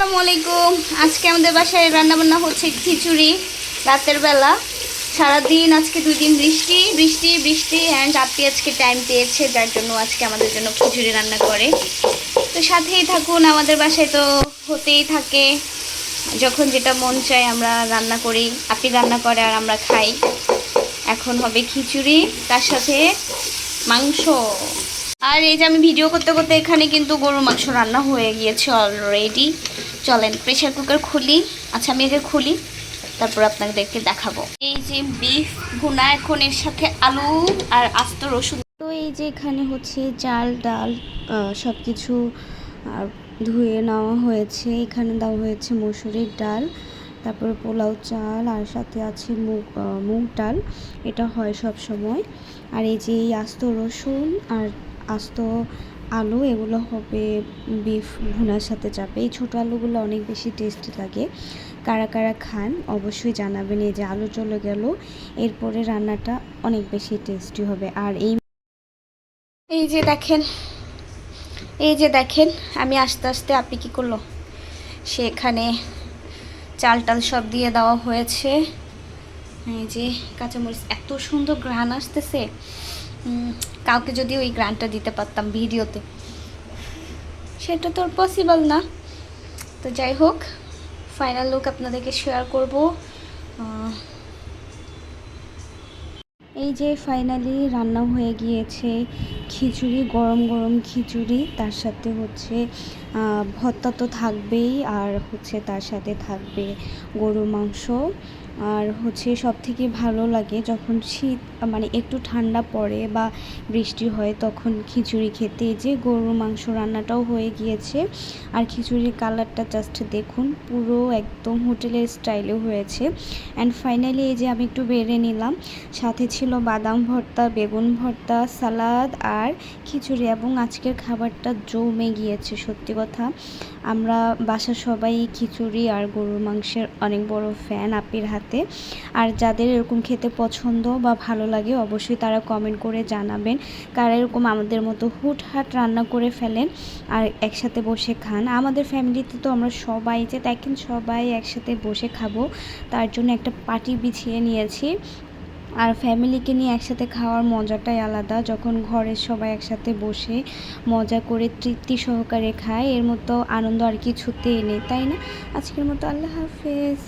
আসসালামু আলাইকুম। আজকে আমাদের বাসায় রান্নাবান্না হচ্ছে খিচুড়ি। রাতের বেলা সারাদিন আজকে 2 দিন বৃষ্টি বৃষ্টি বৃষ্টি অ্যান্ড আপনি আজকে টাইম পেয়েছে, যার জন্য আজকে আমাদের জন্য খিচুড়ি রান্না করে। তো সাথেই থাকুন, আমাদের বাসায় তো হতেই থাকে, যখন যেটা মন চায় আমরা রান্না করি, আপনি রান্না করে আর আমরা খাই। এখন হবে খিচুড়ি, তার সাথে মাংস। আর এই যে আমি ভিডিও করতে করতে এখানে কিন্তু গরুর মাংস রান্না হয়ে গিয়েছে অলরেডি। চলেন প্রেশার কুকার খুলি। আচ্ছা আমি আগে খুলি, তারপর আপনাদেরকে দেখাবো। এই যে বিফ ভুনা, এখন এর সাথে আলু আর আস্ত রসুন। তো এই যে এখানে হচ্ছে চাল ডাল সব কিছু ধুয়ে নেওয়া হয়েছে। এখানে দেওয়া হয়েছে মসুরির ডাল, তারপরে পোলাও চাল, আর সাথে আছে মুগ ডাল। এটা হয় সব সময়। আর এই যে আস্ত রসুন আর আস্ত আলু, এগুলো হবে বিফ ভুনার সাথে যাবে। এই ছোটো আলুগুলো অনেক বেশি টেস্টি লাগে। কারা কারা খান অবশ্যই জানাবেন। এই যে আলু চলে গেল, এরপরে রান্নাটা অনেক বেশি টেস্টি হবে। আর এই যে দেখেন, এই যে দেখেন আমি আস্তে আস্তে, আপনি কী করলো, সেখানে চাল টাল সব দিয়ে দেওয়া হয়েছে। এই যে কাঁচামরিচ, এত সুন্দর ঘ্রাণ আসতেছে। কাউকে যদি ওই গ্রান্টটা দিতে পারতাম ভিডিওতে, সেটা তো পসিবল না। তো যাই হোক, ফাইনাল লুক আপনাদেরকে শেয়ার করব। এই যে ফাইনালি রান্না হয়ে গিয়েছে খিচুড়ি, গরম গরম খিচুড়ি। তার সাথে হচ্ছে ভর্তা তো থাকবেই, আর হচ্ছে তার সাথে থাকবে গরুর মাংস। আর হচ্ছে সব থেকে ভালো লাগে যখন শীত, মানে একটু ঠান্ডা পড়ে বা বৃষ্টি হয়, তখন খিচুড়ি খেতে। যে গরুর মাংস রান্নাটাও হয়ে গিয়েছে, আর খিচুড়ির কালারটা জাস্ট দেখুন, পুরো একদম হোটেলের স্টাইলে হয়েছে। অ্যান্ড ফাইনালি এই যে আমি একটু বেড়ে নিলাম, সাথে ছিল বাদাম ভর্তা, বেগুন ভর্তা, সালাদ আর খিচুড়ি। এবং আজকের খাবারটা জমে গিয়েছে সত্যি কথা। আমরা বাসার সবাই খিচুড়ি আর গরুর মাংসের অনেক বড় ফ্যান আপির হাতে। আর যাদের এরকম খেতে পছন্দ বা ভালো লাগে, অবশ্যই তারা কমেন্ট করে জানাবেন কারা এরকম আমাদের মতো হুটহাট রান্না করে ফেলেন আর একসাথে বসে খান। আমাদের ফ্যামিলিতে তো আমরা সবাই, যে দেখেন, সবাই একসাথে বসে খাবো, তার জন্য একটা পার্টি বিছিয়ে নিয়েছি। আর ফ্যামিলিকে নিয়ে একসাথে খাওয়ার মজাটাই আলাদা, যখন ঘরের সবাই একসাথে বসে মজা করে তৃপ্তি সহকারে খায়, এর মতো আনন্দ আর কিছুতেই নেই, তাই না? আজকের মতো আল্লাহ হাফেজ।